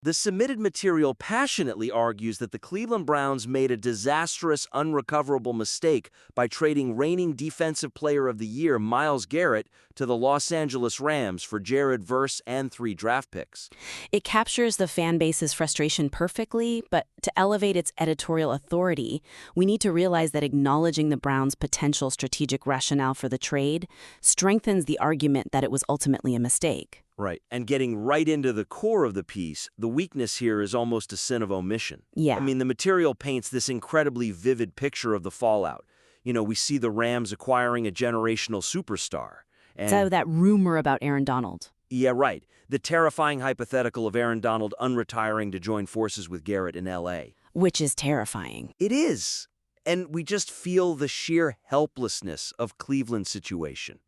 The submitted material passionately argues that the Cleveland Browns made a disastrous, unrecoverable mistake by trading reigning Defensive Player of the Year Myles Garrett to the Los Angeles Rams for Jared Verse and 3 draft picks. It captures the fan base's frustration perfectly, but to elevate its editorial authority, we need to realize that acknowledging the Browns' potential strategic rationale for the trade strengthens the argument that it was ultimately a mistake. Right, and getting right into the core of the piece, the weakness here is almost a sin of omission. Yeah. I mean, the material paints this incredibly vivid picture of the fallout. We see the Rams acquiring a generational superstar. So that rumor about Aaron Donald. Yeah, right. The terrifying hypothetical of Aaron Donald unretiring to join forces with Garrett in L.A. Which is terrifying. It is. And we just feel the sheer helplessness of Cleveland's situation.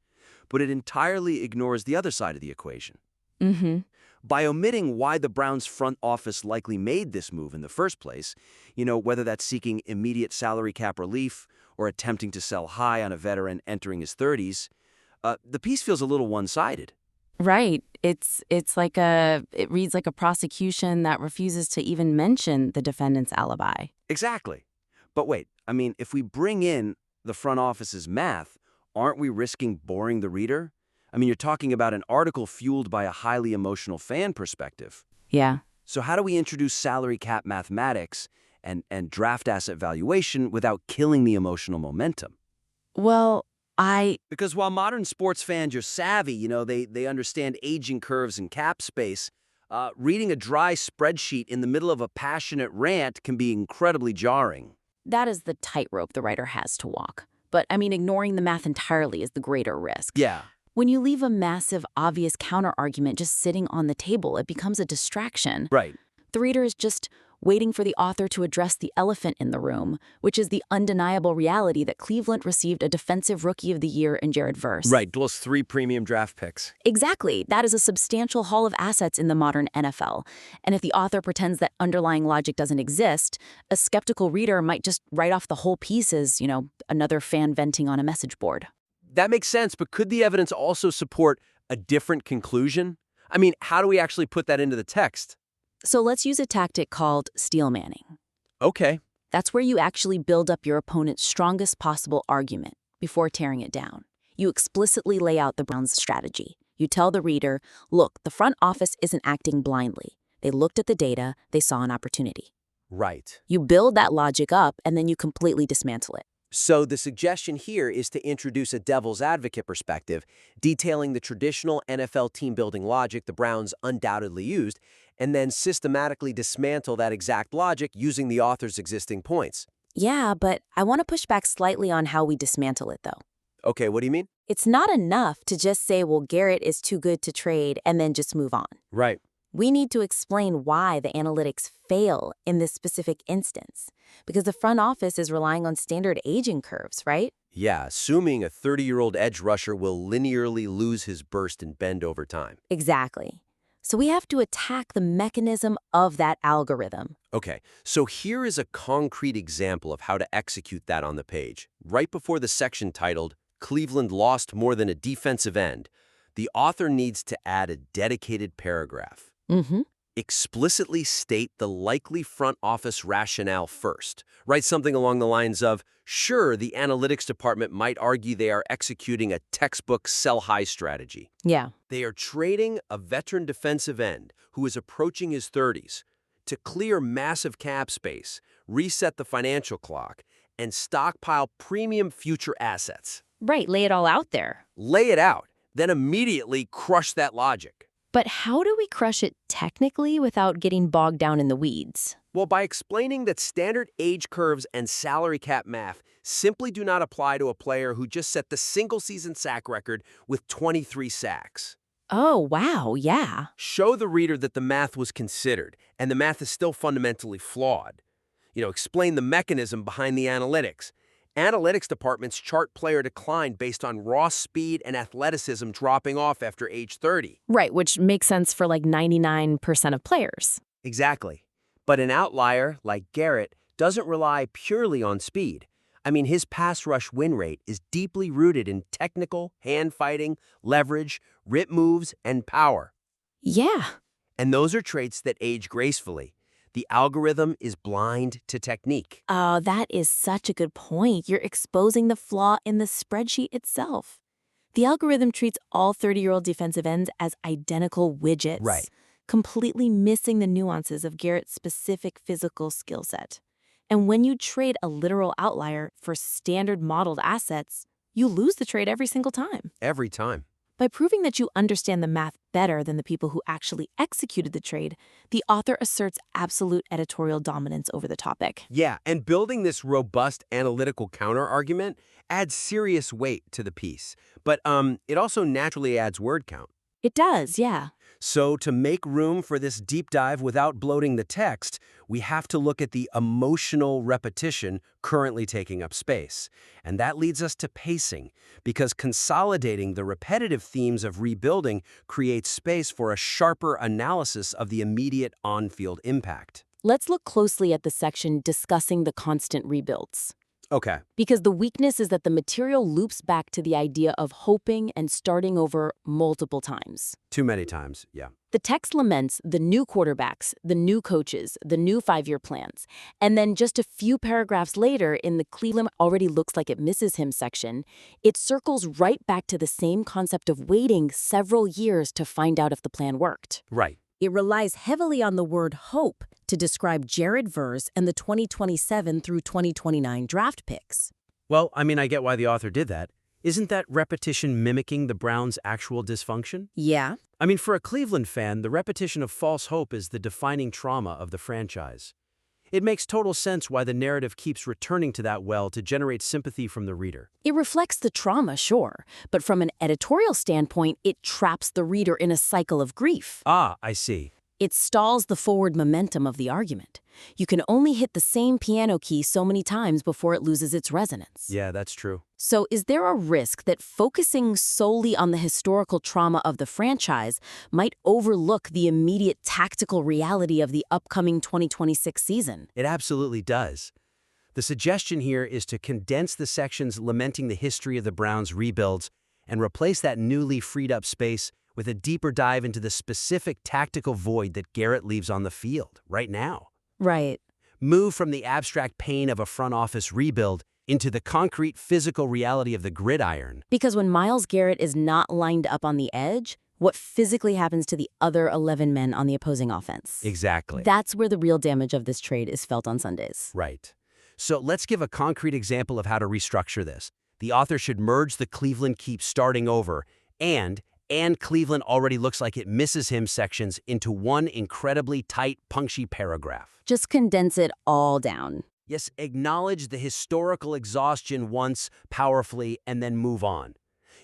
But it entirely ignores the other side of the equation. By omitting why the Browns front office likely made this move in the first place, whether that's seeking immediate salary cap relief or attempting to sell high on a veteran entering his 30s, the piece feels a little one-sided. Right. It reads like a prosecution that refuses to even mention the defendant's alibi. Exactly. But wait, if we bring in the front office's math, aren't we risking boring the reader? You're talking about an article fueled by a highly emotional fan perspective. Yeah. So how do we introduce salary cap mathematics and draft asset valuation without killing the emotional momentum? Well, Because while modern sports fans are savvy, they understand aging curves and cap space, reading a dry spreadsheet in the middle of a passionate rant can be incredibly jarring. That is the tightrope the writer has to walk. But, ignoring the math entirely is the greater risk. Yeah. When you leave a massive, obvious counter-argument just sitting on the table, it becomes a distraction. Right. The reader is just waiting for the author to address the elephant in the room, which is the undeniable reality that Cleveland received a Defensive Rookie of the Year in Jared Verse. Right, plus 3 premium draft picks. Exactly. That is a substantial haul of assets in the modern NFL. And if the author pretends that underlying logic doesn't exist, a skeptical reader might just write off the whole piece as, another fan venting on a message board. That makes sense, but could the evidence also support a different conclusion? How do we actually put that into the text? So let's use a tactic called steel manning. Okay. That's where you actually build up your opponent's strongest possible argument before tearing it down. You explicitly lay out the Browns' strategy. You tell the reader, look, the front office isn't acting blindly. They looked at the data, they saw an opportunity. Right. You build that logic up, and then you completely dismantle it. So the suggestion here is to introduce a devil's advocate perspective, detailing the traditional NFL team-building logic the Browns undoubtedly used, and then systematically dismantle that exact logic using the author's existing points. Yeah, but I want to push back slightly on how we dismantle it, though. Okay, what do you mean? It's not enough to just say, well, Garrett is too good to trade, and then just move on. Right. We need to explain why the analytics fail in this specific instance, because the front office is relying on standard aging curves, right? Yeah, assuming a 30-year-old edge rusher will linearly lose his burst and bend over time. Exactly. So we have to attack the mechanism of that algorithm. Okay, so here is a concrete example of how to execute that on the page. Right before the section titled, Cleveland Lost More Than a Defensive End, the author needs to add a dedicated paragraph. Explicitly state the likely front office rationale first. Write something along the lines of, sure, the analytics department might argue they are executing a textbook sell-high strategy. Yeah. They are trading a veteran defensive end who is approaching his 30s to clear massive cap space, reset the financial clock, and stockpile premium future assets. Right, lay it all out there. Lay it out, then immediately crush that logic. But how do we crush it technically without getting bogged down in the weeds? Well, by explaining that standard age curves and salary cap math simply do not apply to a player who just set the single-season sack record with 23 sacks. Oh, wow, yeah. Show the reader that the math was considered, and the math is still fundamentally flawed. Explain the mechanism behind the analytics. Analytics departments chart player decline based on raw speed and athleticism dropping off after age 30. Right, which makes sense for like 99% of players. Exactly. But an outlier, like Garrett, doesn't rely purely on speed. His pass rush win rate is deeply rooted in technical, hand fighting, leverage, rip moves, and power. Yeah. And those are traits that age gracefully. The algorithm is blind to technique. Oh, that is such a good point. You're exposing the flaw in the spreadsheet itself. The algorithm treats all 30-year-old defensive ends as identical widgets, Right. completely missing the nuances of Garrett's specific physical skill set. And when you trade a literal outlier for standard modeled assets, you lose the trade every single time. Every time. By proving that you understand the math better than the people who actually executed the trade, the author asserts absolute editorial dominance over the topic. Yeah, and building this robust analytical counter-argument adds serious weight to the piece. But it also naturally adds word count. It does, yeah. So to make room for this deep dive without bloating the text, we have to look at the emotional repetition currently taking up space. And that leads us to pacing, because consolidating the repetitive themes of rebuilding creates space for a sharper analysis of the immediate on-field impact. Let's look closely at the section discussing the constant rebuilds. Okay. Because the weakness is that the material loops back to the idea of hoping and starting over multiple times. Too many times, yeah. The text laments the new quarterbacks, the new coaches, the new 5-year plans. And then just a few paragraphs later, in the Cleveland already looks like it misses him section, it circles right back to the same concept of waiting several years to find out if the plan worked. Right. It relies heavily on the word hope to describe Jared Verse and the 2027 through 2029 draft picks. Well, I mean, I get why the author did that. Isn't that repetition mimicking the Browns' actual dysfunction? Yeah. I mean, for a Cleveland fan, the repetition of false hope is the defining trauma of the franchise. It makes total sense why the narrative keeps returning to that well to generate sympathy from the reader. It reflects the trauma, sure, but from an editorial standpoint, it traps the reader in a cycle of grief. Ah, I see. It stalls the forward momentum of the argument. You can only hit the same piano key so many times before it loses its resonance. Yeah, that's true. So is there a risk that focusing solely on the historical trauma of the franchise might overlook the immediate tactical reality of the upcoming 2026 season? It absolutely does. The suggestion here is to condense the sections lamenting the history of the Browns' rebuilds and replace that newly freed up space with a deeper dive into the specific tactical void that Garrett leaves on the field right now. Right. Move from the abstract pain of a front office rebuild into the concrete physical reality of the gridiron. Because when Myles Garrett is not lined up on the edge, what physically happens to the other 11 men on the opposing offense? Exactly. That's where the real damage of this trade is felt on Sundays. Right. So let's give a concrete example of how to restructure this. The author should merge the Cleveland keeps starting over and Cleveland already looks like it misses him sections into one incredibly tight, punchy paragraph. Just condense it all down. Yes, acknowledge the historical exhaustion once powerfully and then move on.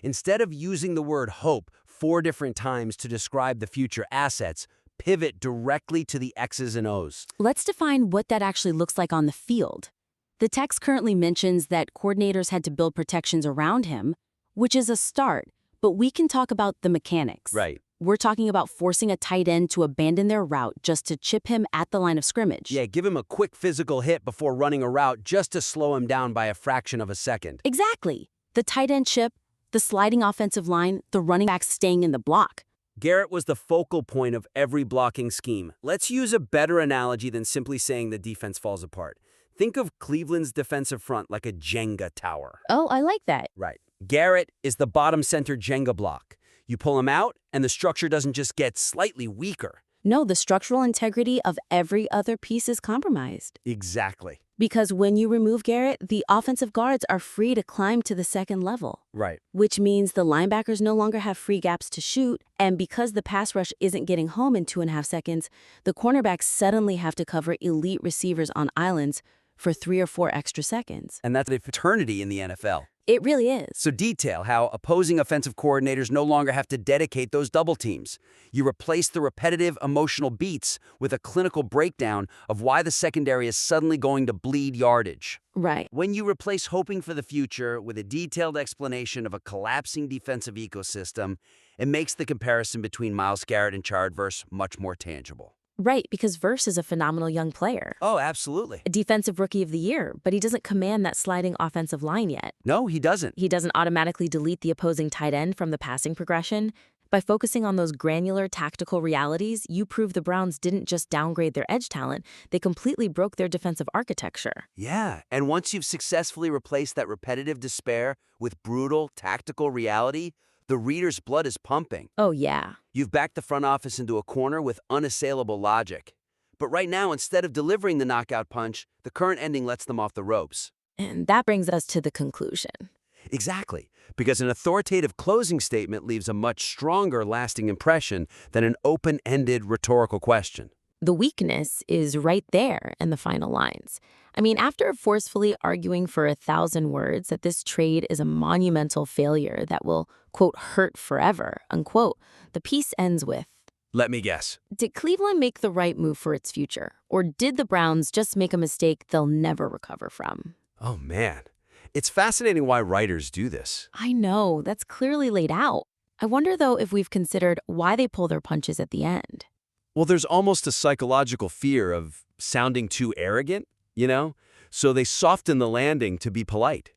Instead of using the word hope 4 different times to describe the future assets, pivot directly to the X's and O's. Let's define what that actually looks like on the field. The text currently mentions that coordinators had to build protections around him, which is a start, but we can talk about the mechanics. Right. We're talking about forcing a tight end to abandon their route just to chip him at the line of scrimmage. Yeah, give him a quick physical hit before running a route just to slow him down by a fraction of a second. Exactly. The tight end chip, the sliding offensive line, the running back staying in the block. Garrett was the focal point of every blocking scheme. Let's use a better analogy than simply saying the defense falls apart. Think of Cleveland's defensive front like a Jenga tower. Oh, I like that. Right. Garrett is the bottom center Jenga block. You pull him out, and the structure doesn't just get slightly weaker. No, the structural integrity of every other piece is compromised. Exactly. Because when you remove Garrett, the offensive guards are free to climb to the second level. Right. Which means the linebackers no longer have free gaps to shoot, and because the pass rush isn't getting home in 2.5 seconds, the cornerbacks suddenly have to cover elite receivers on islands for 3 or 4 extra seconds. And that's a fraternity in the NFL. It really is. So detail how opposing offensive coordinators no longer have to dedicate those double teams. You replace the repetitive emotional beats with a clinical breakdown of why the secondary is suddenly going to bleed yardage. Right. When you replace hoping for the future with a detailed explanation of a collapsing defensive ecosystem, it makes the comparison between Myles Garrett and Jared Verse much more tangible. Right, because Verse is a phenomenal young player. Oh, absolutely. A defensive rookie of the year, but he doesn't command that sliding offensive line yet. No, he doesn't. He doesn't automatically delete the opposing tight end from the passing progression. By focusing on those granular tactical realities, you prove the Browns didn't just downgrade their edge talent, they completely broke their defensive architecture. Yeah, and once you've successfully replaced that repetitive despair with brutal, tactical reality, the reader's blood is pumping. Oh, yeah. You've backed the front office into a corner with unassailable logic. But right now, instead of delivering the knockout punch, the current ending lets them off the ropes. And that brings us to the conclusion. Exactly, because an authoritative closing statement leaves a much stronger lasting impression than an open-ended rhetorical question. The weakness is right there in the final lines. I mean, after forcefully arguing for 1,000 words that this trade is a monumental failure that will, quote, hurt forever, unquote, the piece ends with, Let me guess. did Cleveland make the right move for its future? Or did the Browns just make a mistake they'll never recover from? Oh, man. It's fascinating why writers do this. I know, that's clearly laid out. I wonder, though, if we've considered why they pull their punches at the end. Well, there's almost a psychological fear of sounding too arrogant, So they soften the landing to be polite.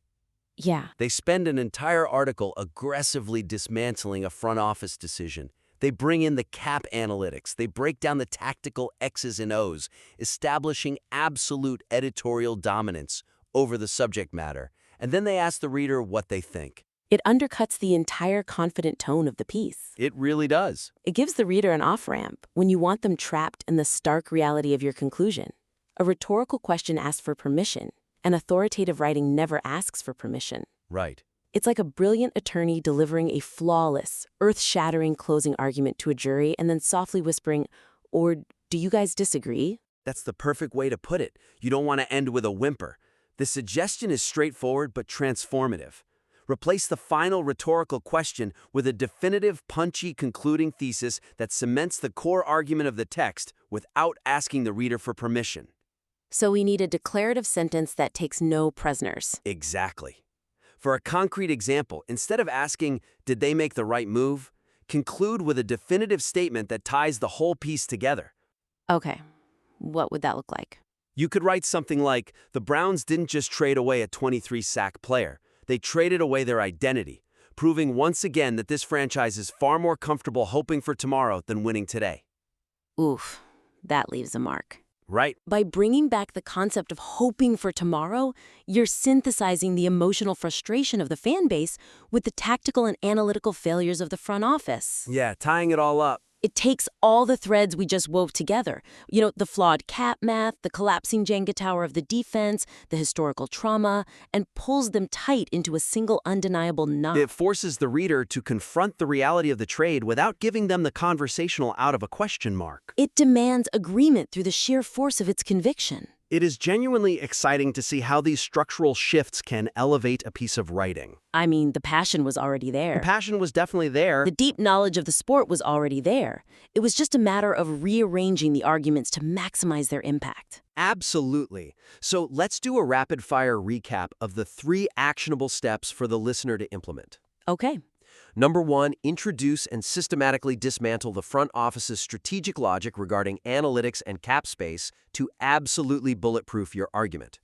Yeah. They spend an entire article aggressively dismantling a front office decision. They bring in the cap analytics. They break down the tactical X's and O's, establishing absolute editorial dominance over the subject matter. And then they ask the reader what they think. It undercuts the entire confident tone of the piece. It really does. It gives the reader an off-ramp when you want them trapped in the stark reality of your conclusion. A rhetorical question asks for permission, and authoritative writing never asks for permission. Right. It's like a brilliant attorney delivering a flawless, earth-shattering closing argument to a jury and then softly whispering, or do you guys disagree? That's the perfect way to put it. You don't want to end with a whimper. The suggestion is straightforward but transformative. Replace the final rhetorical question with a definitive, punchy, concluding thesis that cements the core argument of the text without asking the reader for permission. So we need a declarative sentence that takes no prisoners. Exactly. For a concrete example, instead of asking, did they make the right move, conclude with a definitive statement that ties the whole piece together. Okay, what would that look like? You could write something like, the Browns didn't just trade away a 23-sack player. They traded away their identity, proving once again that this franchise is far more comfortable hoping for tomorrow than winning today. Oof, that leaves a mark. Right. By bringing back the concept of hoping for tomorrow, you're synthesizing the emotional frustration of the fan base with the tactical and analytical failures of the front office. Yeah, tying it all up. It takes all the threads we just wove together. The flawed cap math, the collapsing Jenga tower of the defense, the historical trauma, and pulls them tight into a single undeniable knot. It forces the reader to confront the reality of the trade without giving them the conversational out of a question mark. It demands agreement through the sheer force of its conviction. It is genuinely exciting to see how these structural shifts can elevate a piece of writing. I mean, the passion was already there. The passion was definitely there. The deep knowledge of the sport was already there. It was just a matter of rearranging the arguments to maximize their impact. Absolutely. So let's do a rapid-fire recap of the 3 actionable steps for the listener to implement. Okay. Number 1, introduce and systematically dismantle the front office's strategic logic regarding analytics and cap space to absolutely bulletproof your argument.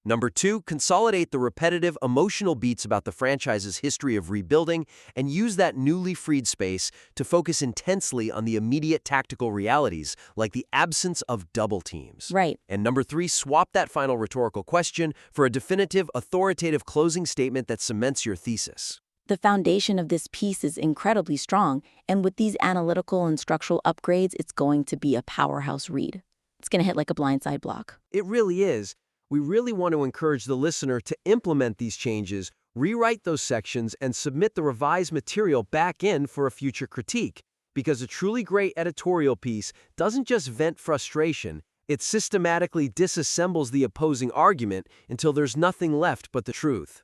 Number 2, consolidate the repetitive emotional beats about the franchise's history of rebuilding and use that newly freed space to focus intensely on the immediate tactical realities like the absence of double teams. Right. And number 3, swap that final rhetorical question for a definitive, authoritative closing statement that cements your thesis. The foundation of this piece is incredibly strong, and with these analytical and structural upgrades, it's going to be a powerhouse read. It's going to hit like a blindside block. It really is. We really want to encourage the listener to implement these changes, rewrite those sections, and submit the revised material back in for a future critique. Because a truly great editorial piece doesn't just vent frustration, it systematically disassembles the opposing argument until there's nothing left but the truth.